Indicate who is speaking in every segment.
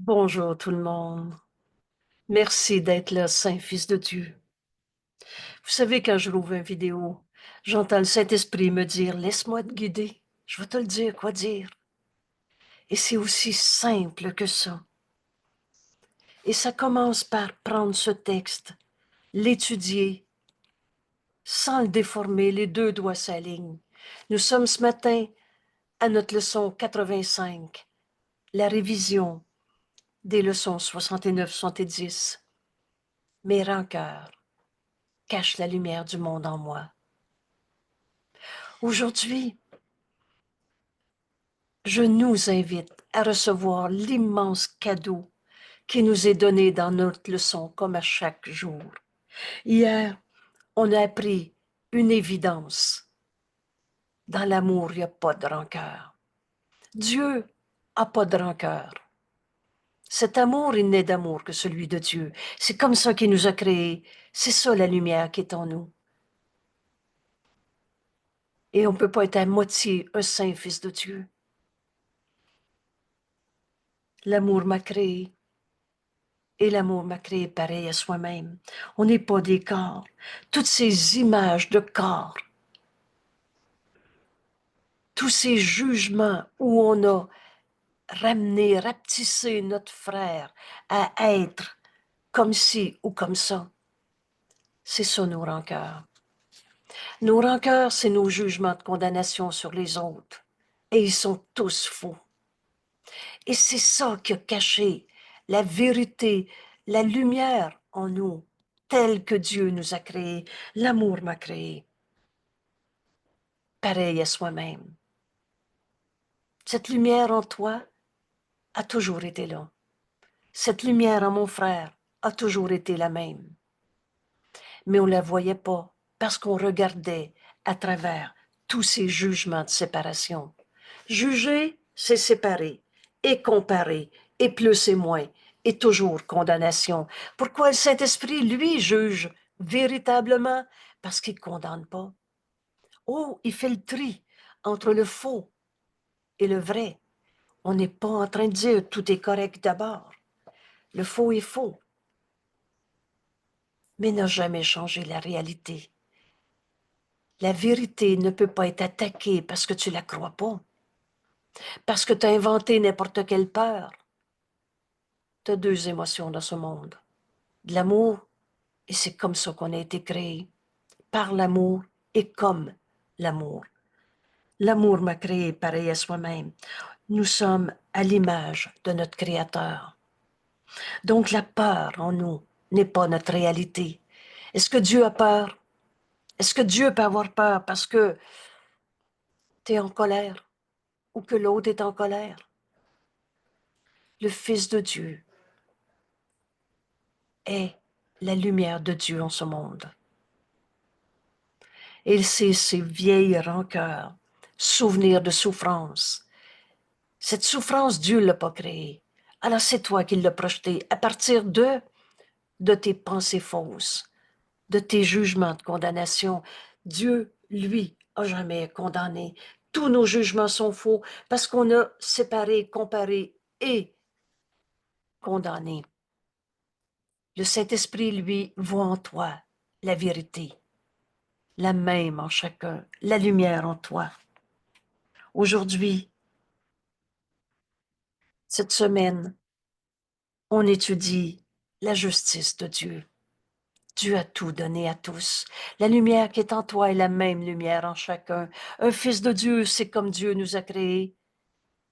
Speaker 1: Bonjour tout le monde. Merci d'être là, Saint-Fils de Dieu. Vous savez, quand je rouvre une vidéo, j'entends le Saint-Esprit me dire, laisse-moi te guider. Je vais te le dire, quoi dire. Et c'est aussi simple que ça. Et ça commence par prendre ce texte, l'étudier, sans le déformer, les deux doigts s'alignent. Nous sommes ce matin à notre leçon 85, la révision des leçons 69-70. Mes rancœurs cachent la lumière du monde en moi. Aujourd'hui, je nous invite à recevoir l'immense cadeau qui nous est donné dans notre leçon, comme à chaque jour. Hier, on a appris une évidence. Dans l'amour, il n'y a pas de rancœur. Dieu n'a pas de rancœur. Cet amour, il n'est d'amour que celui de Dieu. C'est comme ça qu'il nous a créés. C'est ça la lumière qui est en nous. Et on ne peut pas être à moitié un saint fils de Dieu. L'amour m'a créé. Et l'amour m'a créé pareil à soi-même. On n'est pas des corps. Toutes ces images de corps, tous ces jugements où on a ramené, rapetissé notre frère à être comme ci ou comme ça, c'est ça nos rancœurs. Nos rancœurs, c'est nos jugements de condamnation sur les autres. Et ils sont tous faux. Et c'est ça qui a caché la vérité, la lumière en nous, telle que Dieu nous a créés. L'amour m'a créé, pareil à soi-même. Cette lumière en toi a toujours été là. Cette lumière en mon frère a toujours été la même. Mais on ne la voyait pas parce qu'on regardait à travers tous ces jugements de séparation. Juger, c'est séparer, et comparer, et plus et moins, et toujours condamnation. Pourquoi le Saint-Esprit, lui, juge véritablement? Parce qu'il ne condamne pas. Oh, il fait le tri entre le faux et le vrai. On n'est pas en train de dire tout est correct d'abord. Le faux est faux, mais n'a jamais changé la réalité. La vérité ne peut pas être attaquée parce que tu ne la crois pas, parce que tu as inventé n'importe quelle peur. Tu as deux émotions dans ce monde, de l'amour, et c'est comme ça qu'on a été créé, par l'amour et comme l'amour. L'amour m'a créé pareil à soi-même. Nous sommes à l'image de notre Créateur. Donc la peur en nous n'est pas notre réalité. Est-ce que Dieu a peur? Est-ce que Dieu peut avoir peur parce que tu es en colère ou que l'autre est en colère? Le Fils de Dieu est la lumière de Dieu en ce monde. Il sait ses vieilles rancœurs, souvenirs de souffrance. Cette souffrance, Dieu ne l'a pas créée. Alors c'est toi qui l'as projetée à partir de tes pensées fausses, de tes jugements de condamnation. Dieu, lui, a jamais condamné. Tous nos jugements sont faux parce qu'on a séparé, comparé et condamné. Le Saint-Esprit, lui, voit en toi la vérité, la même en chacun, la lumière en toi. Aujourd'hui, cette semaine, on étudie la justice de Dieu. Dieu a tout donné à tous. La lumière qui est en toi est la même lumière en chacun. Un fils de Dieu, c'est comme Dieu nous a créés.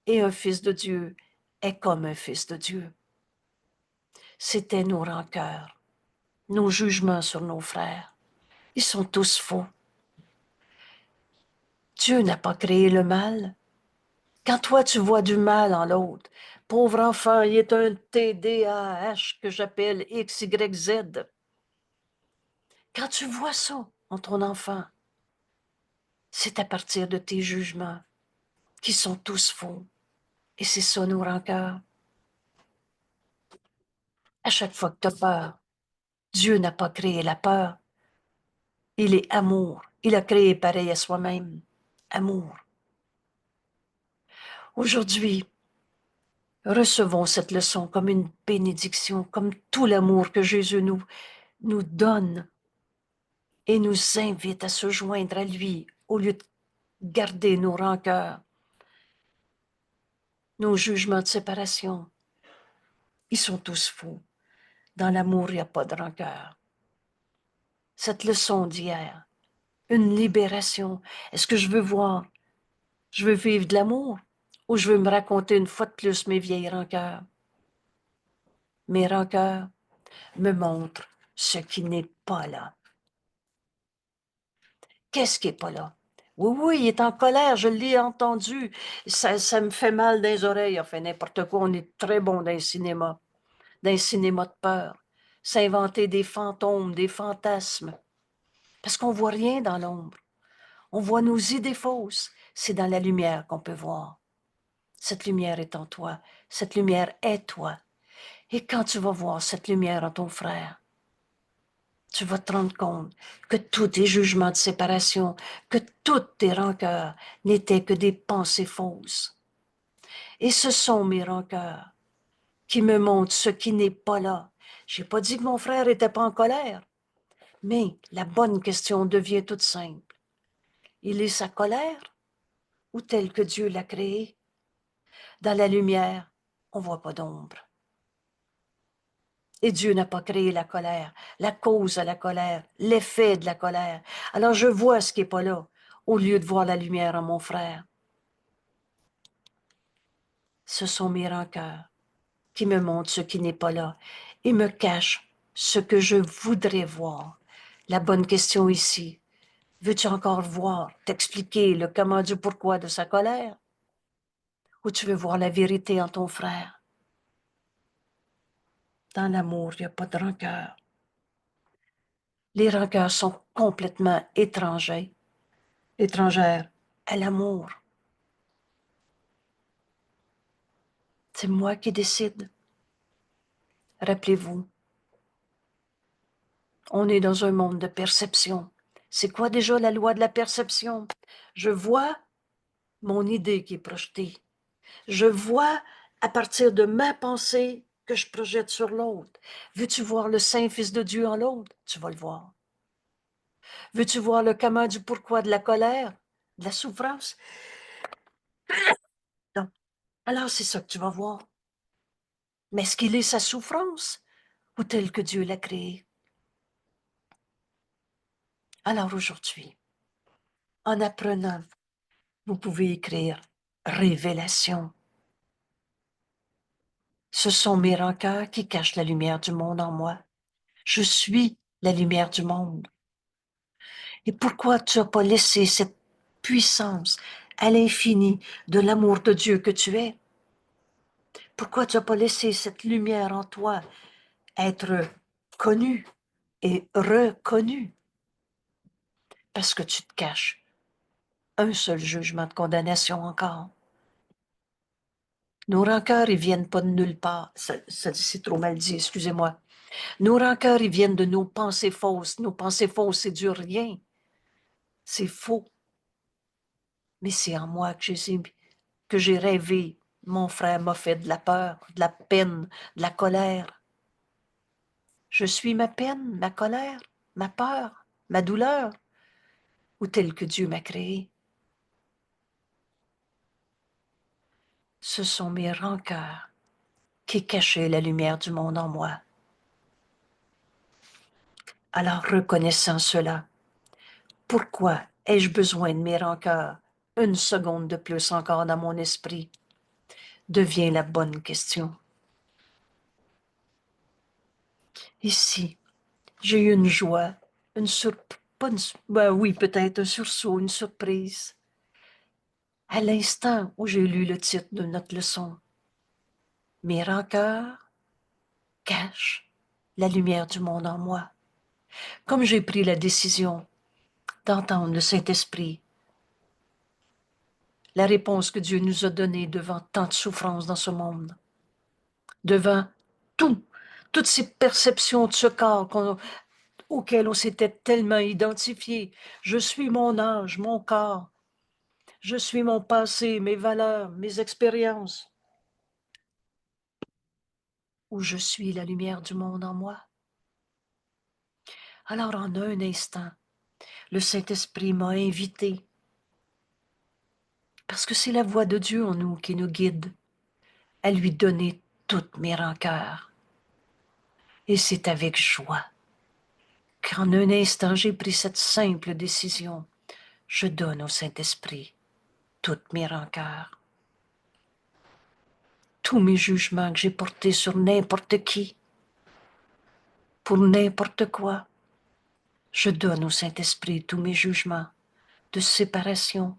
Speaker 1: Et un fils de Dieu est comme un fils de Dieu. C'était nos rancœurs, nos jugements sur nos frères. Ils sont tous faux. Dieu n'a pas créé le mal. Quand toi, tu vois du mal en l'autre, pauvre enfant, il est un TDAH que j'appelle XYZ. Quand tu vois ça en ton enfant, c'est à partir de tes jugements qui sont tous faux. Et c'est ça nos rancœurs. À chaque fois que tu as peur, Dieu n'a pas créé la peur. Il est amour. Il a créé pareil à soi-même. Amour. Aujourd'hui, Recevons cette leçon comme une bénédiction, comme tout l'amour que Jésus nous donne et nous invite à se joindre à lui au lieu de garder nos rancœurs, nos jugements de séparation. Ils sont tous faux. Dans l'amour, il n'y a pas de rancœur. Cette leçon d'hier, une libération. Est-ce que je veux voir? Je veux vivre de l'amour ou je veux me raconter une fois de plus mes vieilles rancœurs? Mes rancœurs me montrent ce qui n'est pas là. Qu'est-ce qui n'est pas là? Oui, oui, il est en colère, je l'ai entendu. Ça me fait mal dans les oreilles. Enfin, n'importe quoi, on est très bon dans les cinémas de peur. S'inventer des fantômes, des fantasmes. Parce qu'on ne voit rien dans l'ombre. On voit nos idées fausses. C'est dans la lumière qu'on peut voir. Cette lumière est en toi. Cette lumière est toi. Et quand tu vas voir cette lumière en ton frère, tu vas te rendre compte que tous tes jugements de séparation, que toutes tes rancœurs n'étaient que des pensées fausses. Et ce sont mes rancœurs qui me montrent ce qui n'est pas là. J'ai pas dit que mon frère était pas en colère, mais la bonne question devient toute simple. Il est sa colère ou tel que Dieu l'a créé? Dans la lumière, on voit pas d'ombre. Et Dieu n'a pas créé la colère, la cause à la colère, l'effet de la colère. Alors je vois ce qui n'est pas là, au lieu de voir la lumière en mon frère. Ce sont mes rancœurs qui me montrent ce qui n'est pas là et me cachent ce que je voudrais voir. La bonne question ici, veux-tu encore voir, t'expliquer le comment du pourquoi de sa colère? Ou tu veux voir la vérité en ton frère? Dans l'amour, il n'y a pas de rancœur. Les rancœurs sont complètement étrangères à l'amour. C'est moi qui décide. Rappelez-vous, on est dans un monde de perception. C'est quoi déjà la loi de la perception? Je vois mon idée qui est projetée. Je vois à partir de ma pensée que je projette sur l'autre. Veux-tu voir le Saint-Fils de Dieu en l'autre? Tu vas le voir. Veux-tu voir le comment du pourquoi de la colère, de la souffrance? Non. Alors c'est ça que tu vas voir. Mais est-ce qu'il est sa souffrance ou tel que Dieu l'a créé? Alors aujourd'hui, en apprenant, vous pouvez écrire révélation. Ce sont mes rancœurs qui cachent la lumière du monde en moi. Je suis la lumière du monde. Et pourquoi tu n'as pas laissé cette puissance à l'infini de l'amour de Dieu que tu es? Pourquoi tu n'as pas laissé cette lumière en toi être connue et reconnue? Parce que tu te caches un seul jugement de condamnation encore. Nos rancœurs, ils viennent pas de nulle part. C'est trop mal dit, excusez-moi. Nos rancœurs, ils viennent de nos pensées fausses. Nos pensées fausses, c'est du rien. C'est faux. Mais c'est en moi que j'ai rêvé. Mon frère m'a fait de la peur, de la peine, de la colère. Je suis ma peine, ma colère, ma peur, ma douleur, ou tel que Dieu m'a créé. Ce sont mes rancœurs qui cachaient la lumière du monde en moi. Alors, reconnaissant cela, pourquoi ai-je besoin de mes rancœurs une seconde de plus encore dans mon esprit? Devient la bonne question. Ici, j'ai eu une joie, une surprise, ben oui, peut-être un sursaut, une surprise. À l'instant où j'ai lu le titre de notre leçon, mes rancœurs cachent la lumière du monde en moi. Comme j'ai pris la décision d'entendre le Saint-Esprit, la réponse que Dieu nous a donnée devant tant de souffrances dans ce monde, devant toutes ces perceptions de ce corps auxquelles on s'était tellement identifié. Je suis mon âge, mon corps. Je suis mon passé, mes valeurs, mes expériences. où je suis la lumière du monde en moi. Alors en un instant, le Saint-Esprit m'a invité, parce que c'est la voix de Dieu en nous qui nous guide, à lui donner toutes mes rancœurs. Et c'est avec joie qu'en un instant j'ai pris cette simple décision. Je donne au Saint-Esprit toutes mes rancœurs, tous mes jugements que j'ai portés sur n'importe qui, pour n'importe quoi. Je donne au Saint-Esprit tous mes jugements de séparation.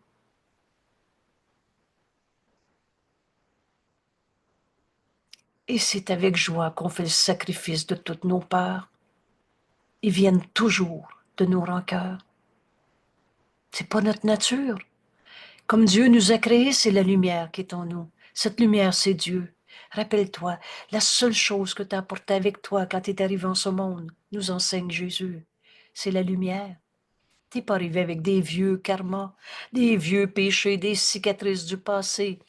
Speaker 1: Et c'est avec joie qu'on fait le sacrifice de toutes nos peurs. Ils viennent toujours de nos rancœurs. C'est pas notre nature. Comme Dieu nous a créés, c'est la lumière qui est en nous. Cette lumière, c'est Dieu. Rappelle-toi, la seule chose que tu as apportée avec toi quand tu es arrivé en ce monde, nous enseigne Jésus, c'est la lumière. Tu n'es pas arrivé avec des vieux karmas, des vieux péchés, des cicatrices du passé,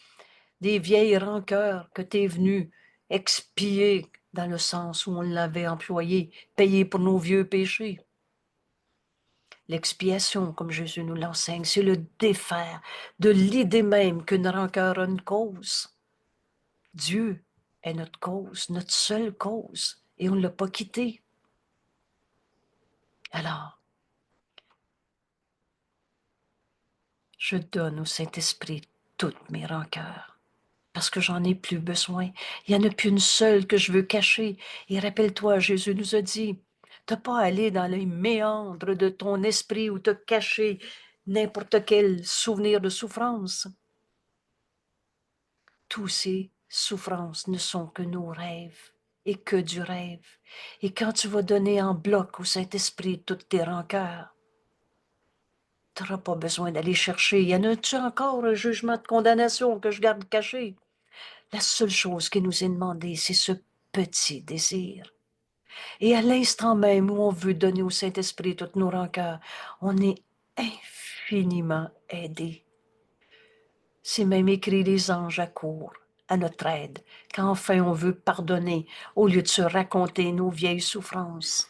Speaker 1: des vieilles rancœurs que tu es venu expier dans le sens où on l'avait employé, payer pour nos vieux péchés. L'expiation, comme Jésus nous l'enseigne, c'est le défaire de l'idée même qu'une rancœur a une cause. Dieu est notre cause, notre seule cause, et on ne l'a pas quitté. Alors, je donne au Saint-Esprit toutes mes rancœurs, parce que j'en ai plus besoin. Il n'y en a plus une seule que je veux cacher. Et rappelle-toi, Jésus nous a dit, t'as pas à aller dans les méandres de ton esprit ou te cacher n'importe quel souvenir de souffrance. Tous ces souffrances ne sont que nos rêves et que du rêve. Et quand tu vas donner en bloc au Saint-Esprit toutes tes rancœurs, tu n'auras pas besoin d'aller chercher. Y en a-tu encore un jugement de condamnation que je garde caché? La seule chose qui nous est demandée, c'est ce petit désir. Et à l'instant même où on veut donner au Saint-Esprit toutes nos rancœurs, on est infiniment aidé. C'est même écrit, les anges accourent à notre aide, quand enfin on veut pardonner, au lieu de se raconter nos vieilles souffrances.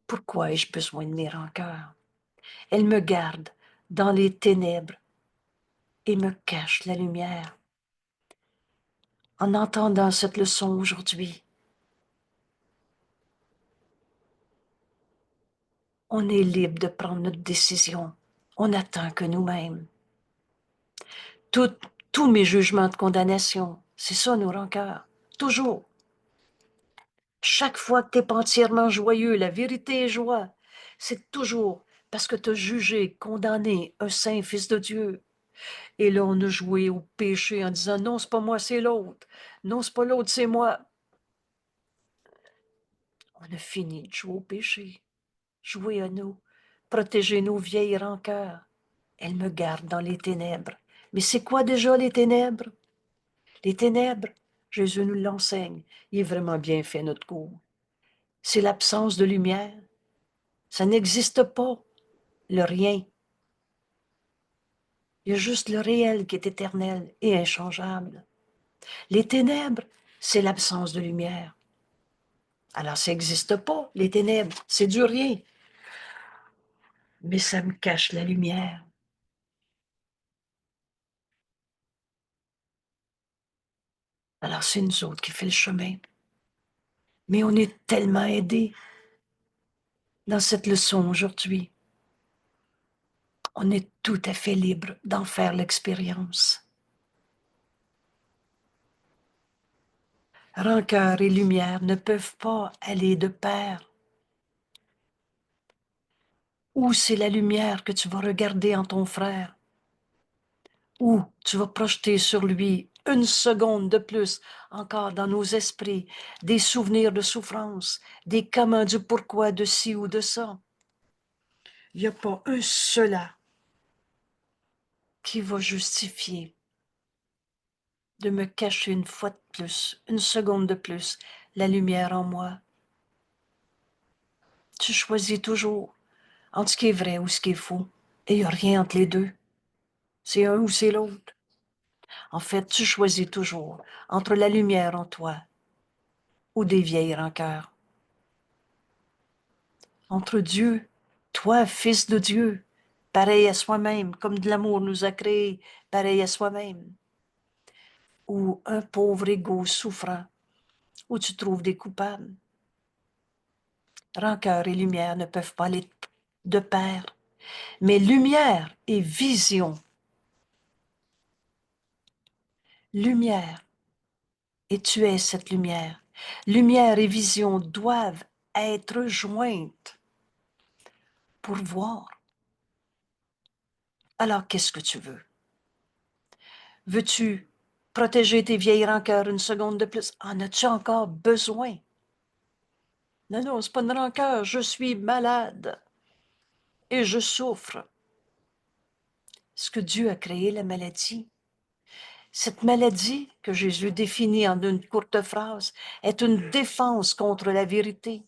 Speaker 1: Pourquoi ai-je besoin de mes rancœurs? Elles me gardent dans les ténèbres et me cachent la lumière. En entendant cette leçon aujourd'hui, on est libre de prendre notre décision. On n'attend que nous-mêmes. Tous mes jugements de condamnation, c'est ça nos rancœurs. Toujours. Chaque fois que tu n'es pas entièrement joyeux, la vérité est joie. C'est toujours parce que tu as jugé, condamné un saint fils de Dieu. Et là, on a joué au péché en disant, non, c'est pas moi, c'est l'autre. Non, c'est pas l'autre, c'est moi. On a fini de jouer au péché. Jouer à nous. Protéger nos vieilles rancœurs. Elles me gardent dans les ténèbres. Mais c'est quoi déjà les ténèbres? Les ténèbres, Jésus nous l'enseigne. Il est vraiment bien fait notre cours. C'est l'absence de lumière. Ça n'existe pas, le rien. Il y a juste le réel qui est éternel et inchangeable. Les ténèbres, c'est l'absence de lumière. Alors, ça n'existe pas, les ténèbres, c'est du rien. Mais ça me cache la lumière. Alors, c'est nous autres qui fait le chemin. Mais on est tellement aidés dans cette leçon aujourd'hui. On est tout à fait libre d'en faire l'expérience. Rancœur et lumière ne peuvent pas aller de pair. Ou c'est la lumière que tu vas regarder en ton frère, ou tu vas projeter sur lui une seconde de plus encore dans nos esprits des souvenirs de souffrance, des comment, du pourquoi, de ci ou de ça. Il n'y a pas un cela qui va justifier de me cacher une fois de plus, une seconde de plus, la lumière en moi. Tu choisis toujours entre ce qui est vrai ou ce qui est faux, et il n'y a rien entre les deux. C'est un ou c'est l'autre. En fait, tu choisis toujours entre la lumière en toi ou des vieilles rancœurs. Entre Dieu, toi, fils de Dieu, pareil à soi-même, comme de l'amour nous a créés, pareil à soi-même, ou un pauvre égo souffrant, où tu trouves des coupables. Rancœur et lumière ne peuvent pas aller de pair, mais lumière et vision. Lumière, et tu es cette lumière. Lumière et vision doivent être jointes pour voir. Alors, qu'est-ce que tu veux? Veux-tu protéger tes vieilles rancœurs une seconde de plus? En as-tu encore besoin? Non, non, c'est pas une rancœur. Je suis malade et je souffre. Est-ce que Dieu a créé la maladie? Cette maladie, que Jésus définit en une courte phrase, est une défense contre la vérité.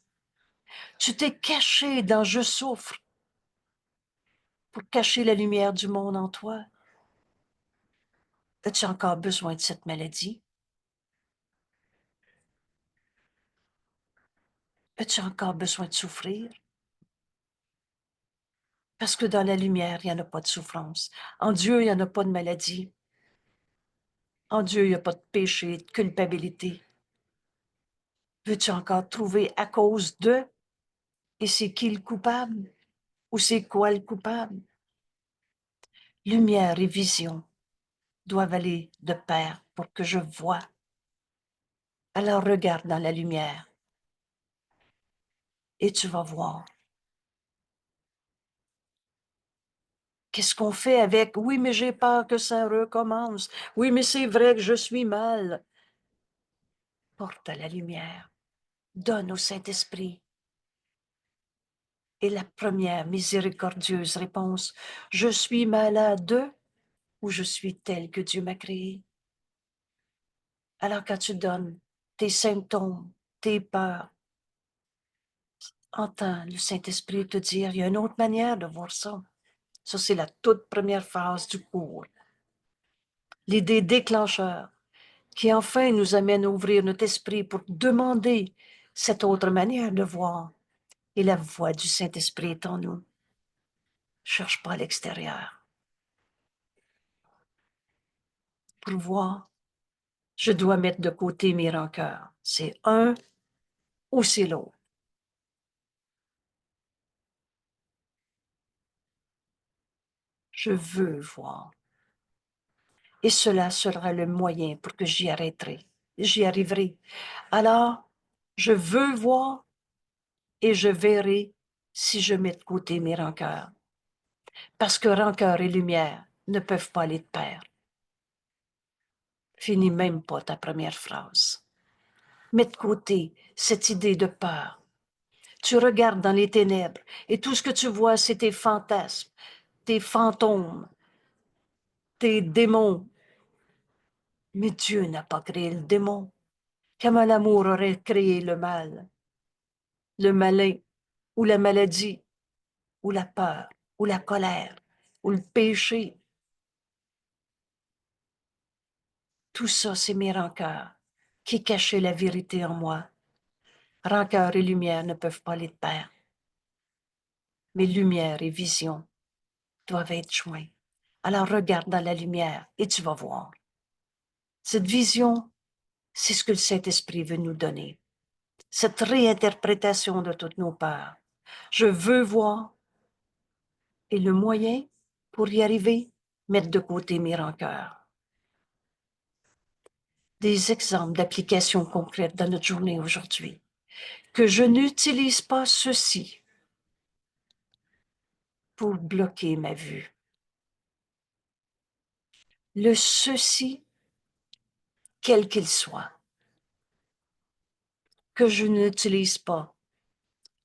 Speaker 1: Tu t'es caché dans je souffre pour cacher la lumière du monde en toi. As-tu encore besoin de cette maladie? As-tu encore besoin de souffrir? Parce que dans la lumière, il n'y en a pas de souffrance. En Dieu, il n'y en a pas de maladie. En Dieu, il n'y a pas de péché, de culpabilité. Veux-tu encore trouver à cause de? Et c'est qui le coupable? Ou c'est quoi le coupable? Lumière et vision doivent aller de pair pour que je voie. Alors regarde dans la lumière et tu vas voir. Qu'est-ce qu'on fait avec? Oui, mais j'ai peur que ça recommence. Oui, mais c'est vrai que je suis mal. Porte à la lumière. Donne au Saint-Esprit. Et la première miséricordieuse réponse, je suis malade ou je suis tel que Dieu m'a créé. Alors quand tu donnes tes symptômes, tes peurs, entends le Saint-Esprit te dire, il y a une autre manière de voir ça. Ça, c'est la toute première phase du cours. L'idée déclencheur qui enfin nous amène à ouvrir notre esprit pour demander cette autre manière de voir. Et la voix du Saint-Esprit est en nous. Cherche pas à l'extérieur. Pour voir, je dois mettre de côté mes rancœurs. C'est un ou c'est l'autre. Je veux voir. Et cela sera le moyen pour que j'y arrêterai. J'y arriverai. Alors, je veux voir et je verrai si je mets de côté mes rancœurs. Parce que rancœur et lumière ne peuvent pas aller de pair. Finis même pas ta première phrase. Mets de côté cette idée de peur. Tu regardes dans les ténèbres et tout ce que tu vois, c'est tes fantasmes, tes fantômes, tes démons. Mais Dieu n'a pas créé le démon. Comment l'amour aurait créé le malin, ou la maladie, ou la peur, ou la colère, ou le péché. Tout ça, c'est mes rancœurs qui cachaient la vérité en moi. Rancœur et lumière ne peuvent pas aller de pair. Mais lumière et vision doivent être joints. Alors regarde dans la lumière et tu vas voir. Cette vision, c'est ce que le Saint-Esprit veut nous donner. Cette réinterprétation de toutes nos peurs. Je veux voir. Et le moyen pour y arriver, mettre de côté mes rancœurs. Des exemples d'applications concrètes dans notre journée aujourd'hui. Que je n'utilise pas ceci pour bloquer ma vue. Le ceci, quel qu'il soit. Que je n'utilise pas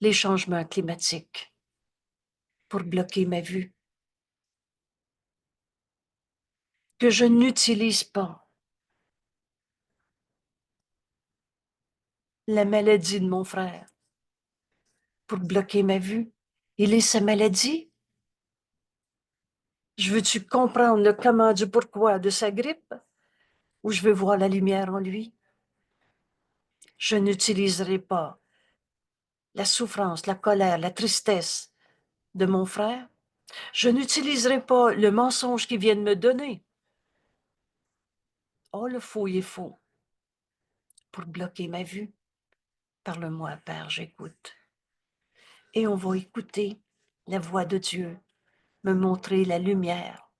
Speaker 1: les changements climatiques pour bloquer ma vue. Que je n'utilise pas la maladie de mon frère pour bloquer ma vue. Il est sa maladie. Je veux-tu comprendre le comment du pourquoi de sa grippe? où je veux voir la lumière en lui. Je n'utiliserai pas la souffrance, la colère, la tristesse de mon frère. Je n'utiliserai pas le mensonge qu'il vient de me donner. Oh, le faux est faux pour bloquer ma vue. Parle-moi, Père, j'écoute. Et on va écouter la voix de Dieu, me montrer la lumière.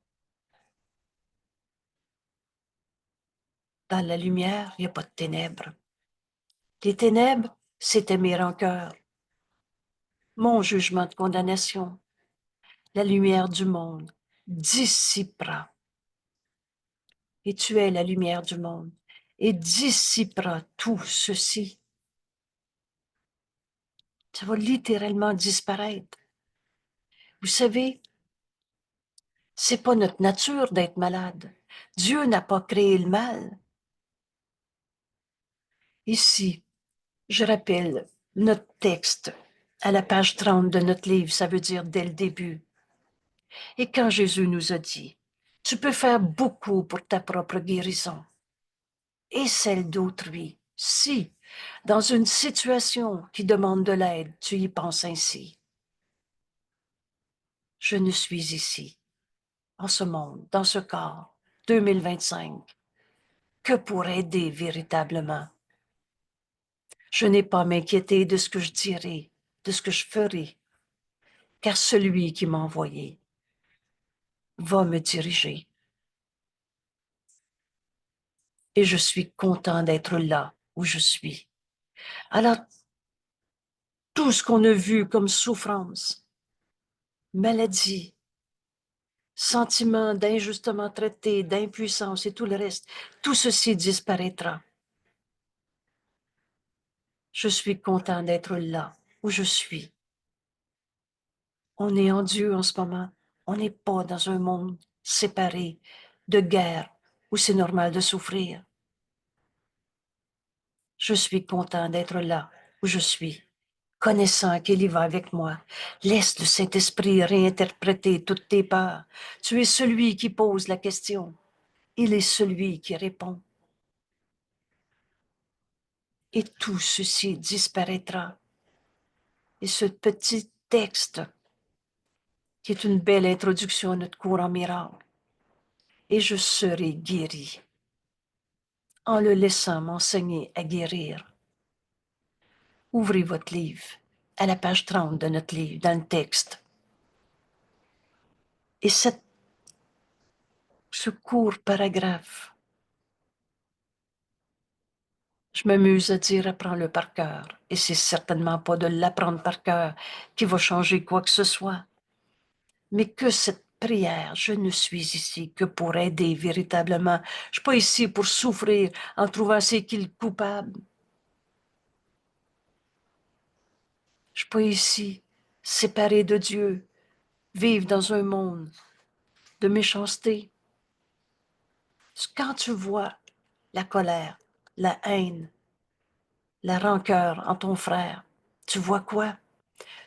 Speaker 1: Dans la lumière, il n'y a pas de ténèbres. Les ténèbres, c'était mes rancœurs, mon jugement de condamnation. La lumière du monde dissipera. Et tu es la lumière du monde et dissipera tout ceci. Ça va littéralement disparaître. Vous savez, c'est pas notre nature d'être malade. Dieu n'a pas créé le mal. Ici, je rappelle notre texte à la page 30 de notre livre, ça veut dire dès le début. Et quand Jésus nous a dit, tu peux faire beaucoup pour ta propre guérison et celle d'autrui, si, dans une situation qui demande de l'aide, tu y penses ainsi. Je ne suis ici, en ce monde, dans ce corps, 2025, que pour aider véritablement. Je n'ai pas à m'inquiéter de ce que je dirai, de ce que je ferai, car celui qui m'a envoyé va me diriger. Et je suis content d'être là où je suis. Alors, tout ce qu'on a vu comme souffrance, maladie, sentiment d'injustement traité, d'impuissance et tout le reste, tout ceci disparaîtra. Je suis content d'être là où je suis. On est en Dieu en ce moment. On n'est pas dans un monde séparé de guerre où c'est normal de souffrir. Je suis content d'être là où je suis, connaissant qu'il y va avec moi. Laisse le Saint-Esprit réinterpréter toutes tes peurs. Tu es celui qui pose la question. Il est celui qui répond. Et tout ceci disparaîtra. Et ce petit texte, qui est une belle introduction à notre cours en miracle, et je serai guéri en le laissant m'enseigner à guérir. Ouvrez votre livre à la page 30 de notre livre, dans le texte. Et ce court paragraphe, je m'amuse à dire apprends-le par cœur. Et c'est certainement pas de l'apprendre par cœur qui va changer quoi que ce soit. Mais que cette prière, je ne suis ici que pour aider véritablement. Je suis pas ici pour souffrir en trouvant c'est qui le coupable. Je suis pas ici séparé de Dieu, vivre dans un monde de méchanceté. Quand tu vois la colère, la haine, la rancœur en ton frère, tu vois quoi?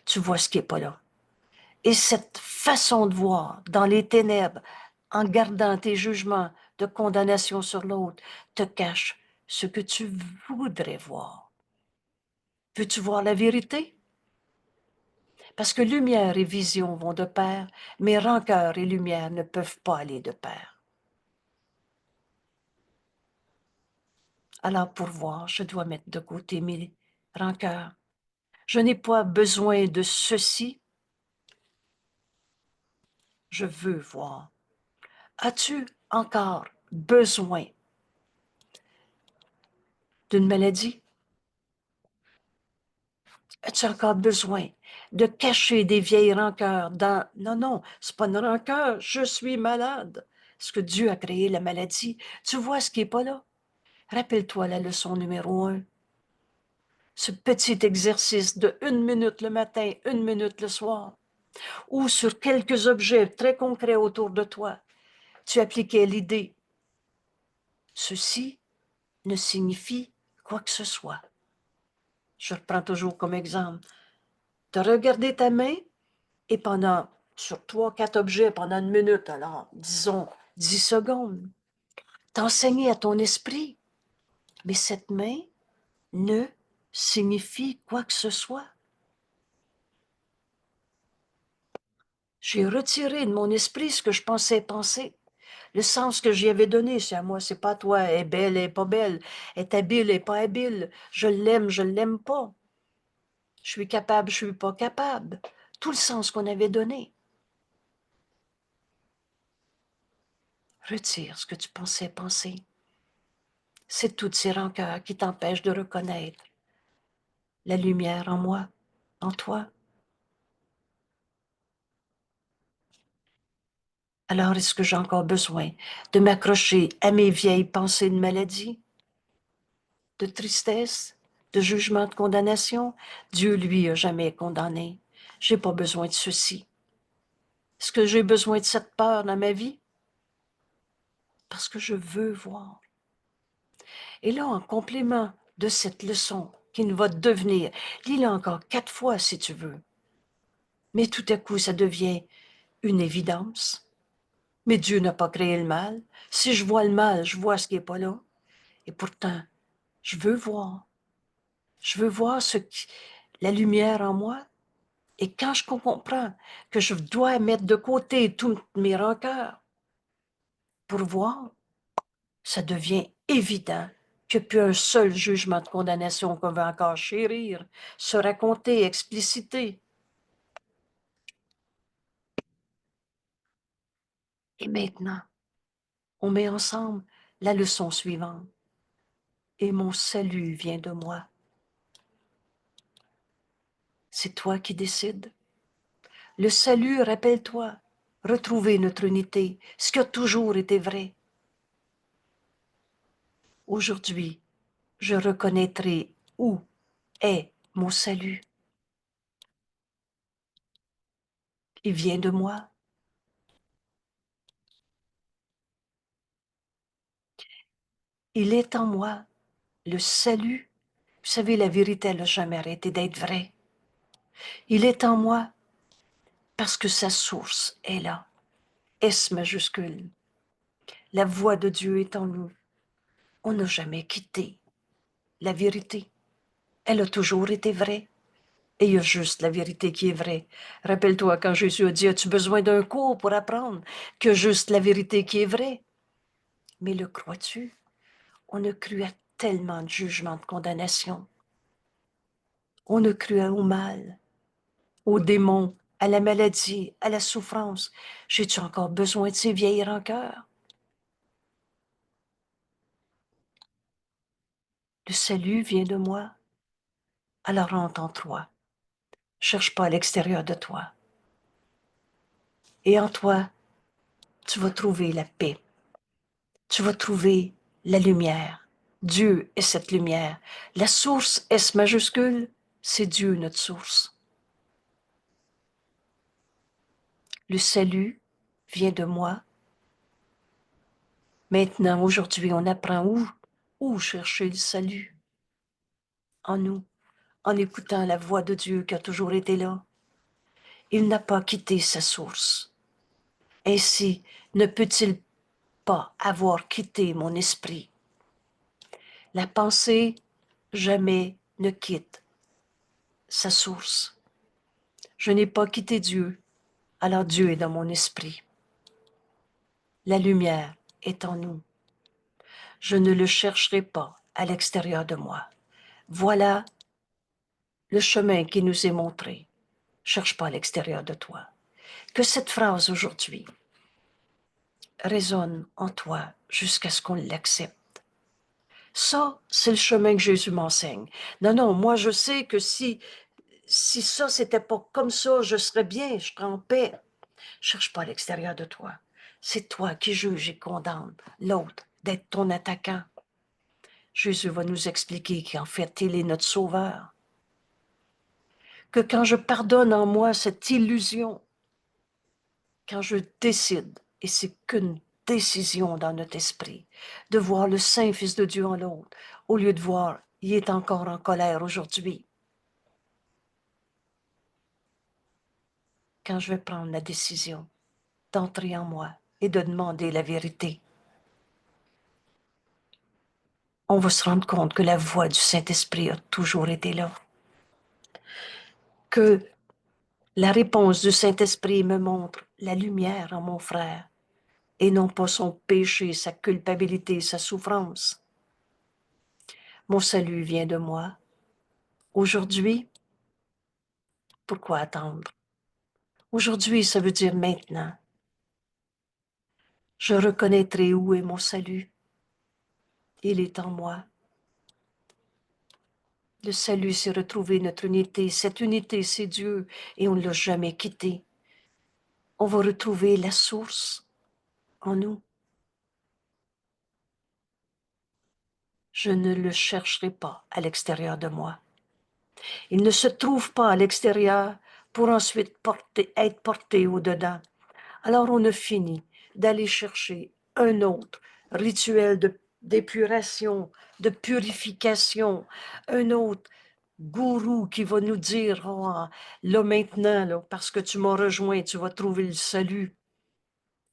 Speaker 1: Tu vois ce qui n'est pas là. Et cette façon de voir dans les ténèbres, en gardant tes jugements de condamnation sur l'autre, te cache ce que tu voudrais voir. Veux-tu voir la vérité? Parce que lumière et vision vont de pair, mais rancœur et lumière ne peuvent pas aller de pair. Alors pour voir, je dois mettre de côté mes rancœurs. Je n'ai pas besoin de ceci. Je veux voir. As-tu encore besoin d'une maladie? As-tu encore besoin de cacher des vieilles rancœurs dans... Non, non, c'est pas une rancœur, je suis malade. Est-ce que Dieu a créé la maladie? Tu vois ce qui n'est pas là? Rappelle-toi la leçon numéro 1. Ce petit exercice de 1 minute le matin, 1 minute le soir, ou sur quelques objets très concrets autour de toi, tu appliquais l'idée. Ceci ne signifie quoi que ce soit. Je reprends toujours comme exemple. Tu as regardé ta main et pendant, sur 3, 4 objets, pendant 1 minute, alors disons 10 secondes, t'enseigner à ton esprit, mais cette main ne signifie quoi que ce soit. J'ai retiré de mon esprit ce que je pensais penser. Le sens que j'y avais donné, c'est à moi, c'est pas à toi. Elle est belle, elle est pas belle. Elle est habile, elle est pas habile. Je l'aime pas. Je suis capable, je suis pas capable. Tout le sens qu'on avait donné. Retire ce que tu pensais penser. C'est toutes ces rancœurs qui t'empêchent de reconnaître la lumière en moi, en toi. Alors, est-ce que j'ai encore besoin de m'accrocher à mes vieilles pensées de maladie, de tristesse, de jugement, de condamnation? Dieu, lui, a jamais condamné. J'ai pas besoin de ceci. Est-ce que j'ai besoin de cette peur dans ma vie? Parce que je veux voir. Et là, en complément de cette leçon qui ne va devenir, lis-la encore 4 fois si tu veux. Mais tout à coup, ça devient une évidence. Mais Dieu n'a pas créé le mal. Si je vois le mal, je vois ce qui n'est pas là. Et pourtant, je veux voir. Je veux voir la lumière en moi. Et quand je comprends que je dois mettre de côté toutes mes rancœurs pour voir, ça devient évident qu'il n'y a plus un seul jugement de condamnation qu'on veut encore chérir, se raconter, expliciter. Et maintenant, on met ensemble la leçon suivante. Et mon salut vient de moi. C'est toi qui décides. Le salut, rappelle-toi, retrouver notre unité, ce qui a toujours été vrai. Aujourd'hui, je reconnaîtrai où est mon salut. Il vient de moi. Il est en moi. Le salut, vous savez, la vérité, elle n'a jamais arrêté d'être vraie. Il est en moi parce que sa source est là. S majuscule. La voix de Dieu est en nous. On n'a jamais quitté la vérité. Elle a toujours été vraie. Et il y a juste la vérité qui est vraie. Rappelle-toi quand Jésus a dit, as-tu besoin d'un cours pour apprendre que juste la vérité qui est vraie? Mais le crois-tu? On a cru à tellement de jugements, de condamnation. On a cru au mal, aux démons, à la maladie, à la souffrance. J'ai-tu encore besoin de ces vieilles rancœurs? Le salut vient de moi. Alors rentre en toi. Cherche pas à l'extérieur de toi. Et en toi, tu vas trouver la paix. Tu vas trouver la lumière. Dieu est cette lumière. La source S majuscule, c'est Dieu notre source. Le salut vient de moi. Maintenant, aujourd'hui, on apprend où chercher le salut. En nous, en écoutant la voix de Dieu qui a toujours été là. Il n'a pas quitté sa source. Ainsi, ne peut-il pas avoir quitté mon esprit. La pensée jamais ne quitte sa source. Je n'ai pas quitté Dieu, alors Dieu est dans mon esprit. La lumière est en nous. Je ne le chercherai pas à l'extérieur de moi. Voilà le chemin qui nous est montré. Cherche pas à l'extérieur de toi. Que cette phrase aujourd'hui résonne en toi jusqu'à ce qu'on l'accepte. Ça, c'est le chemin que Jésus m'enseigne. Non, non, moi je sais que si ça, c'était pas comme ça, je serais bien, je serais en paix. Cherche pas à l'extérieur de toi. C'est toi qui juge et condamne l'autre d'être ton attaquant. Jésus va nous expliquer qu'en fait, il est notre sauveur. Que quand je pardonne en moi cette illusion, quand je décide, et c'est qu'une décision dans notre esprit, de voir le Saint Fils de Dieu en l'autre, au lieu de voir, il est encore en colère aujourd'hui. Quand je vais prendre la décision d'entrer en moi et de demander la vérité, on va se rendre compte que la voix du Saint-Esprit a toujours été là. Que la réponse du Saint-Esprit me montre la lumière en mon frère et non pas son péché, sa culpabilité, sa souffrance. Mon salut vient de moi. Aujourd'hui, pourquoi attendre? Aujourd'hui, ça veut dire maintenant. Je reconnaîtrai où est mon salut. Il est en moi. Le salut, c'est retrouver notre unité. Cette unité, c'est Dieu et on ne l'a jamais quitté. On va retrouver la source en nous. Je ne le chercherai pas à l'extérieur de moi. Il ne se trouve pas à l'extérieur pour ensuite être porté au-dedans. Alors on a fini d'aller chercher un autre rituel d'épuration, de purification, un autre gourou qui va nous dire, oh, là maintenant, là, parce que tu m'as rejoint, tu vas trouver le salut,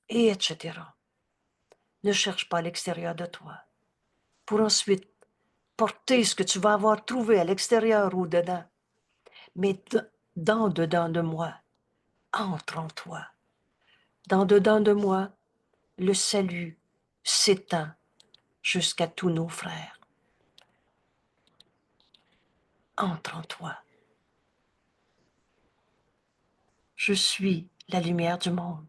Speaker 1: et etc. Ne cherche pas à l'extérieur de toi pour ensuite porter ce que tu vas avoir trouvé à l'extérieur ou dedans. Mais dans dedans de moi, entre en toi. Dans dedans de moi, le salut s'étend jusqu'à tous nos frères. Entre en toi. Je suis la lumière du monde.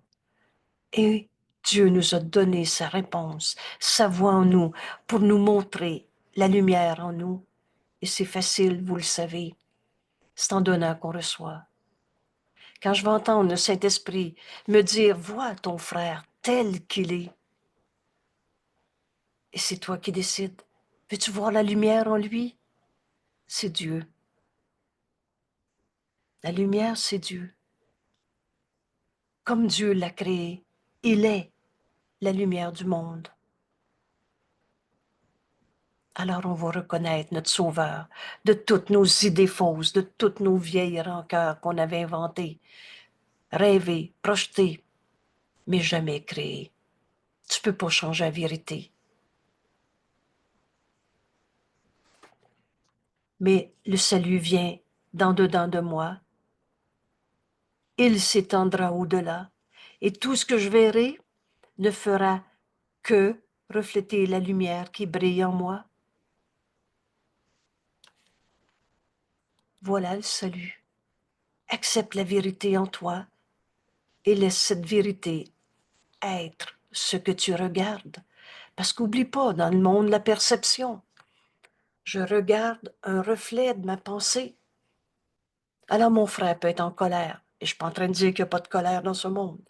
Speaker 1: Et Dieu nous a donné sa réponse, sa voix en nous, pour nous montrer la lumière en nous. Et c'est facile, vous le savez. C'est en donnant qu'on reçoit. Quand je vais entendre le Saint-Esprit me dire, vois ton frère tel qu'il est, et c'est toi qui décides. Veux-tu voir la lumière en lui? C'est Dieu. La lumière, c'est Dieu. Comme Dieu l'a créé, il est la lumière du monde. Alors on va reconnaître notre Sauveur de toutes nos idées fausses, de toutes nos vieilles rancœurs qu'on avait inventées, rêvées, projetées, mais jamais créées. Tu ne peux pas changer la vérité. Mais le salut vient d'en dedans de moi. Il s'étendra au-delà. Et tout ce que je verrai ne fera que refléter la lumière qui brille en moi. Voilà le salut. Accepte la vérité en toi et laisse cette vérité être ce que tu regardes. Parce qu'oublie pas, dans le monde de la perception, je regarde un reflet de ma pensée. Alors mon frère peut être en colère, et je ne suis pas en train de dire qu'il n'y a pas de colère dans ce monde.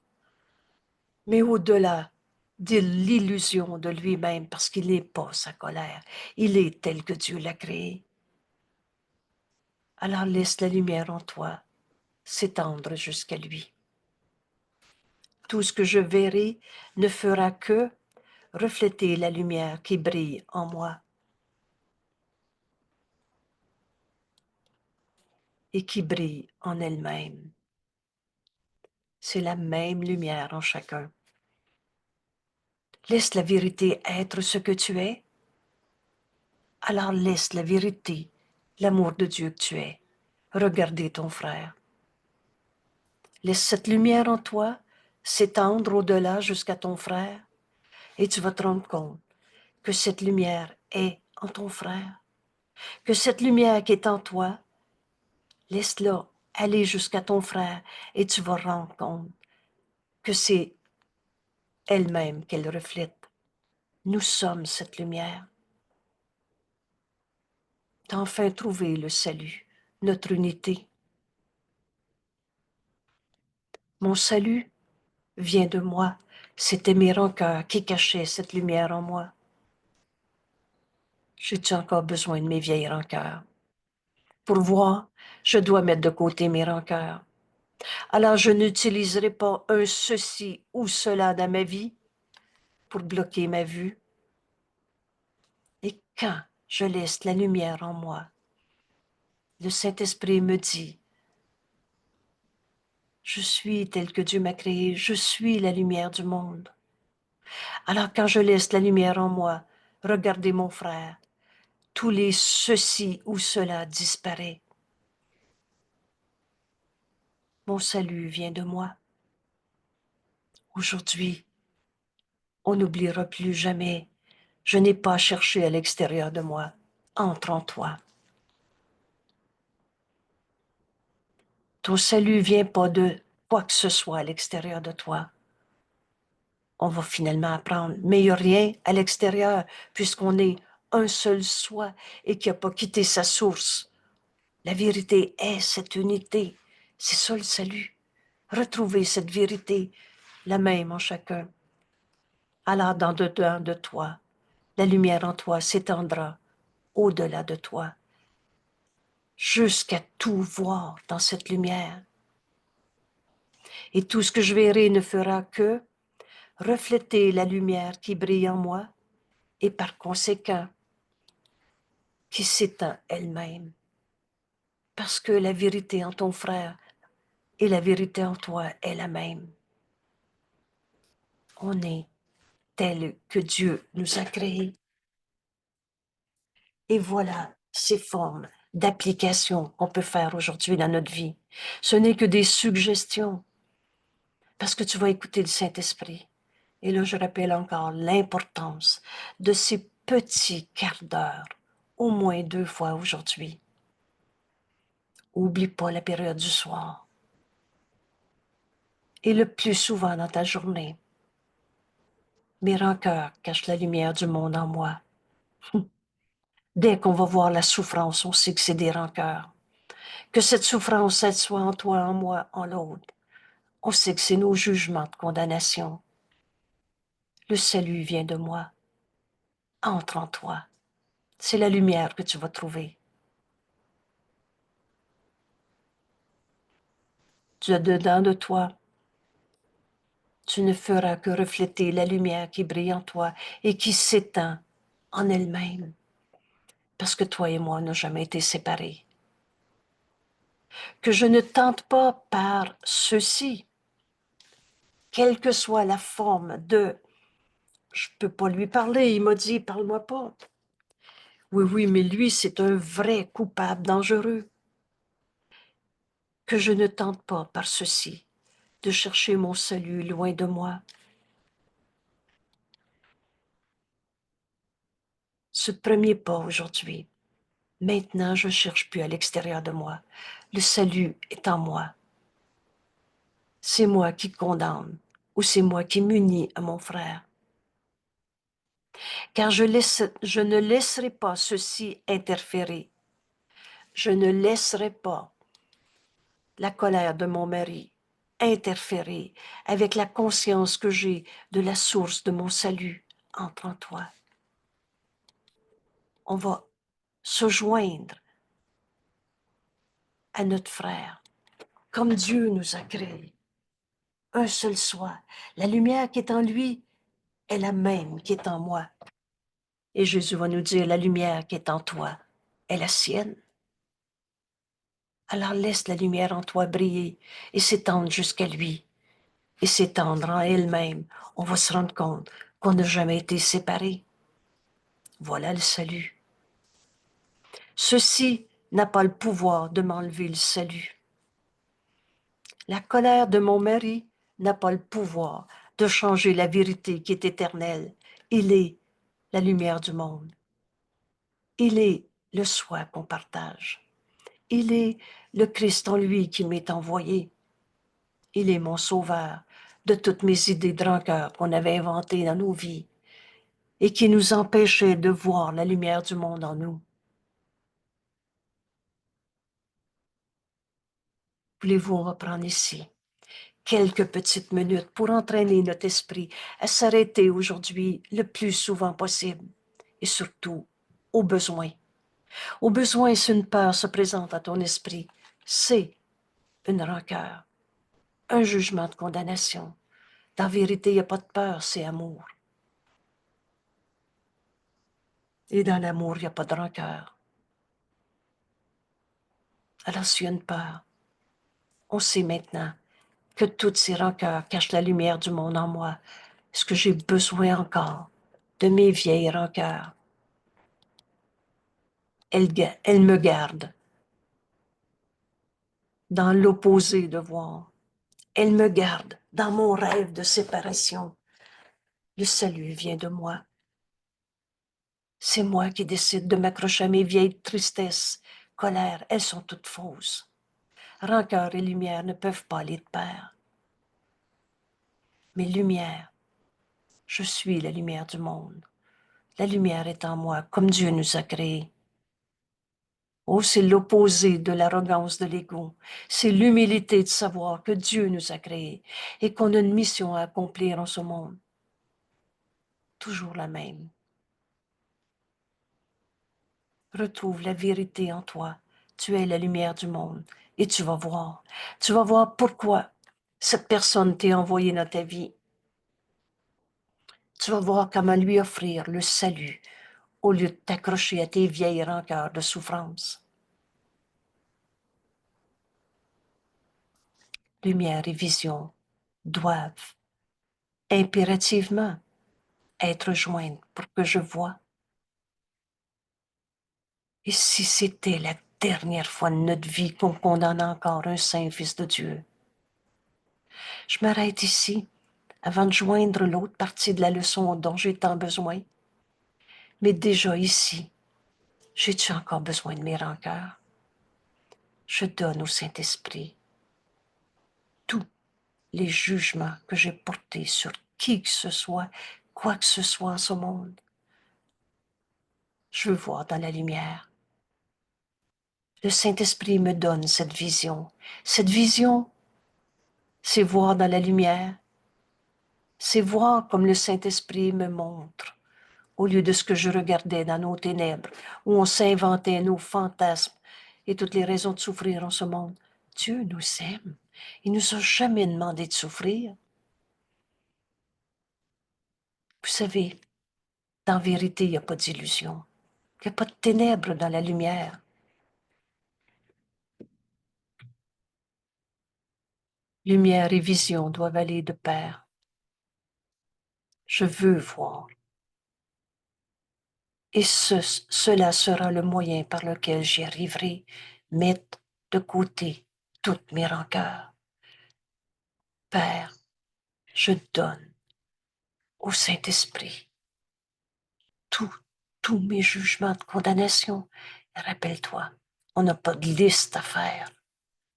Speaker 1: Mais au-delà de l'illusion de lui-même, parce qu'il n'est pas sa colère, il est tel que Dieu l'a créé. Alors laisse la lumière en toi s'étendre jusqu'à lui. Tout ce que je verrai ne fera que refléter la lumière qui brille en moi et qui brille en elle-même. C'est la même lumière en chacun. Laisse la vérité être ce que tu es. Alors laisse la vérité, l'amour de Dieu que tu es, regarder ton frère. Laisse cette lumière en toi s'étendre au-delà jusqu'à ton frère et tu vas te rendre compte que cette lumière est en ton frère, que cette lumière qui est en toi, laisse-la aller jusqu'à ton frère et tu vas rendre compte que c'est elle-même qu'elle reflète. Nous sommes cette lumière. T'as enfin trouvé le salut, notre unité. Mon salut vient de moi. C'était mes rancœurs qui cachaient cette lumière en moi. J'ai-tu encore besoin de mes vieilles rancœurs? Pour voir, je dois mettre de côté mes rancœurs. Alors je n'utiliserai pas un ceci ou cela dans ma vie pour bloquer ma vue. Et quand je laisse la lumière en moi, le Saint-Esprit me dit, je suis tel que Dieu m'a créé, je suis la lumière du monde. Alors quand je laisse la lumière en moi, regardez mon frère, tous les ceci ou cela disparaît. Mon salut vient de moi. Aujourd'hui, on n'oubliera plus jamais. Je n'ai pas cherché à l'extérieur de moi. Entre en toi. Ton salut vient pas de quoi que ce soit à l'extérieur de toi. On va finalement apprendre. Mais il n'y a rien à l'extérieur puisqu'on est un seul soi et qui n'a pas quitté sa source. La vérité est cette unité. C'est ça le salut. Retrouver cette vérité, la même en chacun. Alors, dans dedans de toi, la lumière en toi s'étendra au-delà de toi, jusqu'à tout voir dans cette lumière. Et tout ce que je verrai ne fera que refléter la lumière qui brille en moi et par conséquent qui s'éteint elle-même. Parce que la vérité en ton frère et la vérité en toi est la même. On est tel que Dieu nous a créés. Et voilà ces formes d'application qu'on peut faire aujourd'hui dans notre vie. Ce n'est que des suggestions, parce que tu vas écouter le Saint-Esprit. Et là, je rappelle encore l'importance de ces petits quarts d'heure, au moins 2 fois aujourd'hui. Oublie pas la période du soir. Et le plus souvent dans ta journée. Mes rancœurs cachent la lumière du monde en moi. Dès qu'on va voir la souffrance, on sait que c'est des rancœurs. Que cette souffrance, elle soit en toi, en moi, en l'autre. On sait que c'est nos jugements de condamnation. Le salut vient de moi. Entre en toi. C'est la lumière que tu vas trouver. Tu as dedans de toi. Tu ne feras que refléter la lumière qui brille en toi et qui s'étend en elle-même. Parce que toi et moi n'ont jamais été séparés. Que je ne tente pas par ceci, quelle que soit la forme de « je ne peux pas lui parler, il m'a dit parle-moi pas ». Oui, oui, mais lui, c'est un vrai coupable dangereux. Que je ne tente pas par ceci de chercher mon salut loin de moi. Ce premier pas aujourd'hui, maintenant je ne cherche plus à l'extérieur de moi. Le salut est en moi. C'est moi qui condamne ou c'est moi qui m'unis à mon frère. Car je ne laisserai pas ceci interférer. Je ne laisserai pas la colère de mon mari interférer avec la conscience que j'ai de la source de mon salut entre en toi. On va se joindre à notre frère, comme Dieu nous a créés. Un seul soi. La lumière qui est en lui est la même qui est en moi. Et Jésus va nous dire, la lumière qui est en toi est la sienne. Alors laisse la lumière en toi briller et s'étendre jusqu'à lui et s'étendre en elle-même. On va se rendre compte qu'on n'a jamais été séparés. Voilà le salut. Ceci n'a pas le pouvoir de m'enlever le salut. La colère de mon mari n'a pas le pouvoir de changer la vérité qui est éternelle. Il est la lumière du monde. Il est le soi qu'on partage. Il est le Christ en lui qui m'est envoyé. Il est mon sauveur de toutes mes idées de rancœur qu'on avait inventées dans nos vies et qui nous empêchaient de voir la lumière du monde en nous. Voulez-vous reprendre ici quelques petites minutes pour entraîner notre esprit à s'arrêter aujourd'hui le plus souvent possible et surtout au besoin. Au besoin, si une peur se présente à ton esprit, c'est une rancœur, un jugement de condamnation. Dans la vérité, il n'y a pas de peur, c'est amour. Et dans l'amour, il n'y a pas de rancœur. Alors s'il y a une peur, on sait maintenant que toutes ces rancœurs cachent la lumière du monde en moi. Est-ce que j'ai besoin encore de mes vieilles rancœurs? elle me garde dans l'opposé de voir. Elle me garde dans mon rêve de séparation. Le salut vient de moi. C'est moi qui décide de m'accrocher à mes vieilles tristesses, colères. Elles sont toutes fausses. Rancœur et lumière ne peuvent pas aller de pair. Mais lumière, je suis la lumière du monde. La lumière est en moi, comme Dieu nous a créés. Oh, c'est l'opposé de l'arrogance de l'ego. C'est l'humilité de savoir que Dieu nous a créés et qu'on a une mission à accomplir en ce monde. Toujours la même. Retrouve la vérité en toi. Tu es la lumière du monde et tu vas voir. Tu vas voir pourquoi cette personne t'est envoyée dans ta vie. Tu vas voir comment lui offrir le salut au lieu de t'accrocher à tes vieilles rancœurs de souffrance. Lumière et vision doivent impérativement être jointes pour que je voie. Et si c'était la dernière fois de notre vie qu'on condamne encore un saint fils de Dieu? Je m'arrête ici avant de joindre l'autre partie de la leçon dont j'ai tant besoin. Mais déjà ici, j'ai-tu encore besoin de mes rancœurs? Je donne au Saint-Esprit tous les jugements que j'ai portés sur qui que ce soit, quoi que ce soit en ce monde. Je veux voir dans la lumière. Le Saint-Esprit me donne cette vision. Cette vision, c'est voir dans la lumière. C'est voir comme le Saint-Esprit me montre, au lieu de ce que je regardais dans nos ténèbres, où on s'inventait nos fantasmes et toutes les raisons de souffrir en ce monde. Dieu nous aime. Il nous a jamais demandé de souffrir. Vous savez, dans vérité, il n'y a pas d'illusion. Il n'y a pas de ténèbres dans la lumière. Lumière et vision doivent aller de pair. Je veux voir. Et cela sera le moyen par lequel j'y arriverai, mettre de côté toutes mes rancœurs. Père, je donne au Saint-Esprit tous mes jugements de condamnation. Rappelle-toi, on n'a pas de liste à faire.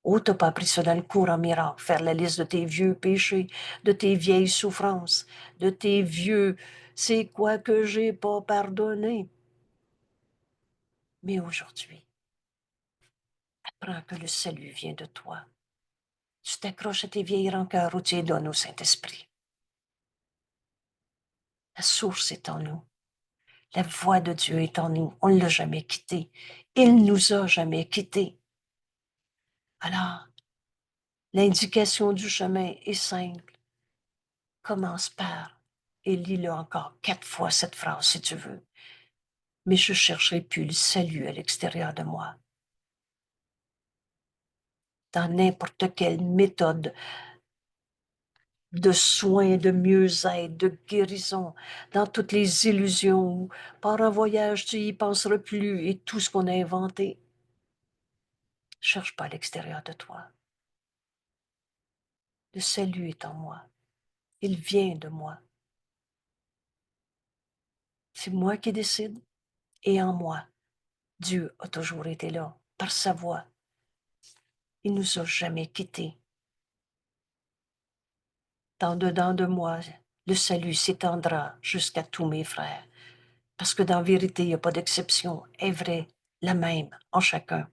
Speaker 1: Oh, t'as pas appris ça dans le cours en miracle, faire la liste de tes vieux péchés, de tes vieilles souffrances, de tes vieux c'est quoi que j'ai pas pardonné. Mais aujourd'hui, apprends que le salut vient de toi. Tu t'accroches à tes vieilles rancœurs ou tu les donnes au Saint-Esprit. La source est en nous. La voix de Dieu est en nous. On ne l'a jamais quitté. Il nous a jamais quittés. Alors, l'indication du chemin est simple. Commence par, et lis-le encore 4 fois cette phrase si tu veux. Mais je chercherai plus le salut à l'extérieur de moi. Dans n'importe quelle méthode de soins, de mieux-être, de guérison, dans toutes les illusions où, par un voyage, tu y penseras plus et tout ce qu'on a inventé. Cherche pas à l'extérieur de toi. Le salut est en moi. Il vient de moi. C'est moi qui décide et en moi. Dieu a toujours été là, par sa voix. Il nous a jamais quittés. Dans dedans de moi, le salut s'étendra jusqu'à tous mes frères. Parce que dans vérité, il n'y a pas d'exception, est vrai, la même en chacun.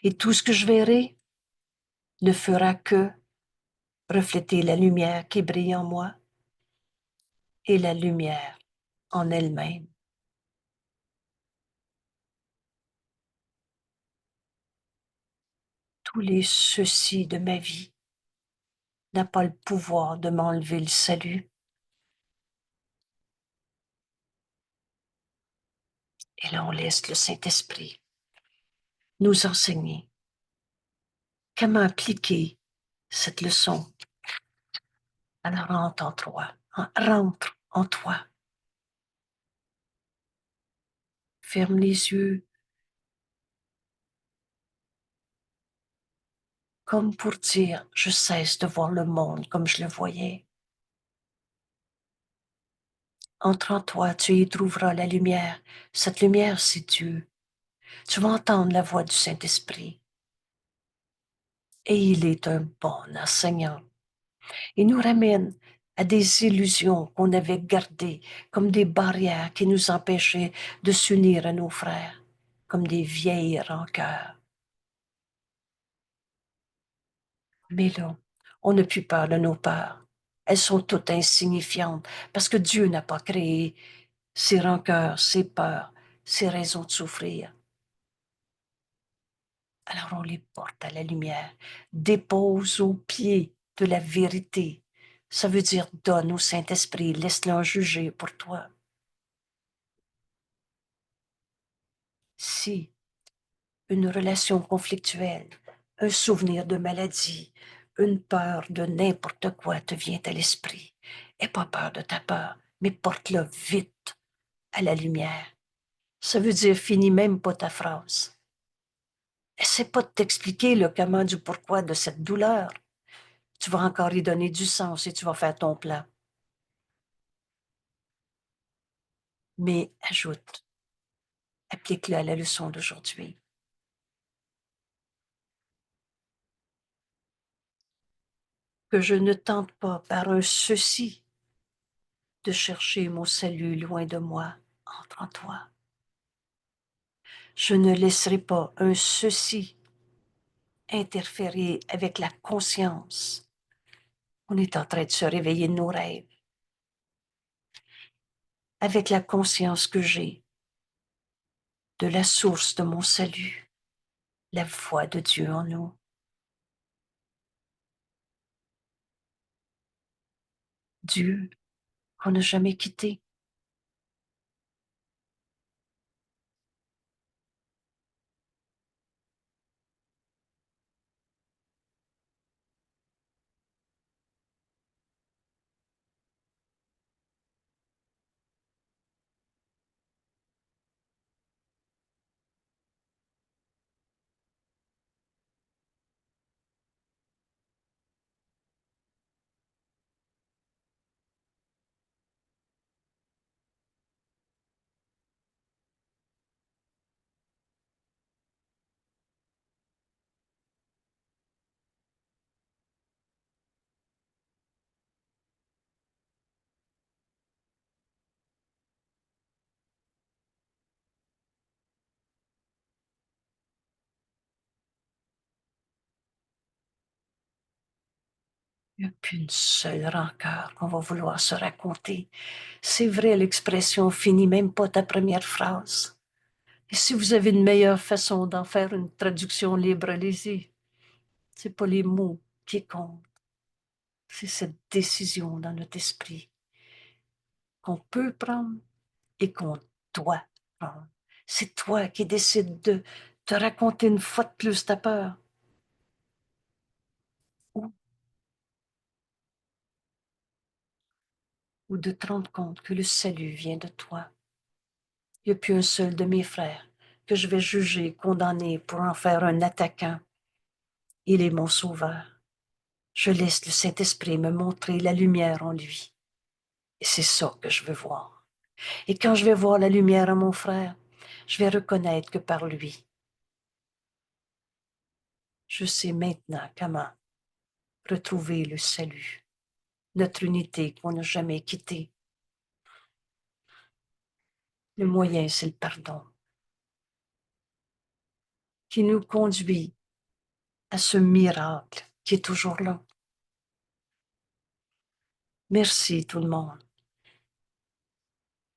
Speaker 1: Et tout ce que je verrai ne fera que refléter la lumière qui brille en moi et la lumière en elle-même. Tous les soucis de ma vie n'ont pas le pouvoir de m'enlever le salut. Et là, on laisse le Saint-Esprit nous enseigner comment appliquer cette leçon. Alors rentre en toi, rentre en toi. Ferme les yeux, comme pour dire, je cesse de voir le monde comme je le voyais. Entre en toi, tu y trouveras la lumière. Cette lumière, c'est Dieu. Tu vas entendre la voix du Saint-Esprit. Et il est un bon enseignant. Il nous ramène à des illusions qu'on avait gardées comme des barrières qui nous empêchaient de s'unir à nos frères, comme des vieilles rancœurs. Mais là, on n'a plus peur de nos peurs. Elles sont toutes insignifiantes parce que Dieu n'a pas créé ces rancœurs, ces peurs, ces raisons de souffrir. Alors on les porte à la lumière, dépose aux pieds de la vérité. Ça veut dire donne au Saint-Esprit, laisse-le en juger pour toi. Si une relation conflictuelle, un souvenir de maladie, une peur de n'importe quoi te vient à l'esprit, aie pas peur de ta peur, mais porte-le vite à la lumière. Ça veut dire finis même pas ta phrase. Essaie pas de t'expliquer le comment du pourquoi de cette douleur. Tu vas encore y donner du sens et tu vas faire ton plan. Mais ajoute, applique-le à la leçon d'aujourd'hui. Que je ne tente pas par un ceci de chercher mon salut loin de moi, entre en toi. Je ne laisserai pas un ceci interférer avec la conscience. On est en train de se réveiller de nos rêves. Avec la conscience que j'ai de la source de mon salut, la voix de Dieu en nous. Dieu qu'on n'a jamais quitté. Il n'y a plus une seule rancœur qu'on va vouloir se raconter. C'est vrai, l'expression finit même pas ta première phrase. Et si vous avez une meilleure façon d'en faire une traduction libre, allez-y. C'est pas les mots qui comptent. C'est cette décision dans notre esprit qu'on peut prendre et qu'on doit prendre. C'est toi qui décides de te raconter une fois de plus ta peur. Ou, ou de te rendre compte que le salut vient de toi. Il n'y a plus un seul de mes frères que je vais juger, condamner pour en faire un attaquant. Il est mon sauveur. Je laisse le Saint-Esprit me montrer la lumière en lui. Et c'est ça que je veux voir. Et quand je vais voir la lumière en mon frère, je vais reconnaître que par lui, je sais maintenant comment retrouver le salut, notre unité qu'on n'a jamais quittée. Le moyen, c'est le pardon qui nous conduit à ce miracle qui est toujours là. Merci tout le monde.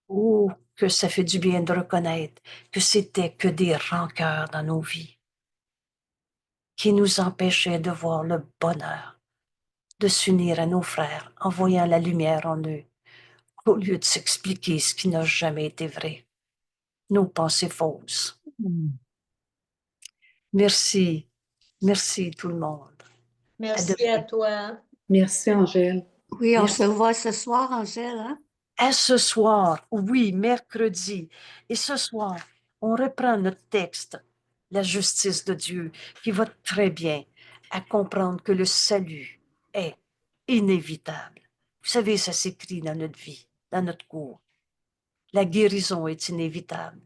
Speaker 1: Oh, que ça fait du bien de reconnaître que c'était que des rancœurs dans nos vies qui nous empêchaient de voir le bonheur de s'unir à nos frères en voyant la lumière en eux, au lieu de s'expliquer ce qui n'a jamais été vrai, nos pensées fausses. Merci, merci tout le monde.
Speaker 2: Merci à toi.
Speaker 3: Merci, Angèle.
Speaker 4: Oui, on
Speaker 1: Merci.
Speaker 4: se voit ce soir, Angèle, hein?
Speaker 1: À ce soir, oui, mercredi. Et ce soir, on reprend notre texte, la justice de Dieu, qui va très bien à comprendre que le salut est inévitable. Vous savez, ça s'écrit dans notre vie, dans notre cours. La guérison est inévitable.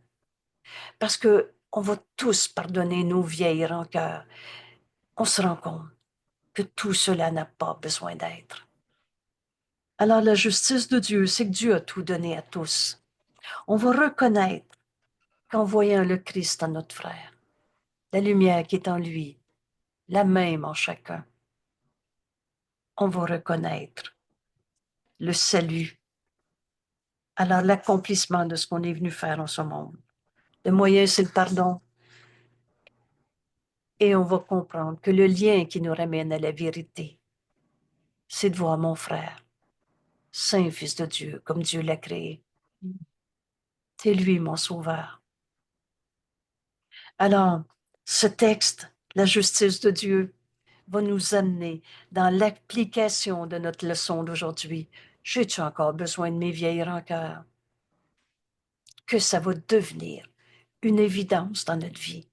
Speaker 1: Parce que on va tous pardonner nos vieilles rancœurs. On se rend compte que tout cela n'a pas besoin d'être. Alors la justice de Dieu, c'est que Dieu a tout donné à tous. On va reconnaître qu'en voyant le Christ en notre frère, la lumière qui est en lui, la même en chacun, on va reconnaître le salut. Alors l'accomplissement de ce qu'on est venu faire en ce monde. Le moyen, c'est le pardon. Et on va comprendre que le lien qui nous ramène à la vérité, c'est de voir mon frère, Saint Fils de Dieu, comme Dieu l'a créé. C'est lui mon sauveur. Alors, ce texte, la justice de Dieu, va nous amener dans l'application de notre leçon d'aujourd'hui. J'ai-tu encore besoin de mes vieilles rancœurs? Que ça va devenir une évidence dans notre vie.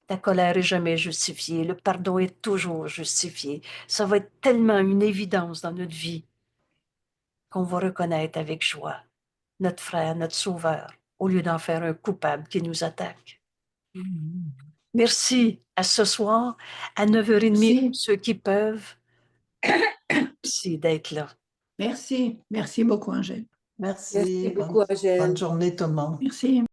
Speaker 1: La colère est jamais justifiée, le pardon est toujours justifié. Ça va être tellement une évidence dans notre vie qu'on va reconnaître avec joie notre frère, notre sauveur, au lieu d'en faire un coupable qui nous attaque. Merci à ce soir, à 9h30,
Speaker 3: Merci.
Speaker 1: ceux qui peuvent. Merci d'être là.
Speaker 3: Merci. Merci beaucoup, Angèle.
Speaker 2: Merci
Speaker 5: Merci
Speaker 2: beaucoup, Angèle.
Speaker 5: bonne journée tout le monde.
Speaker 3: Merci.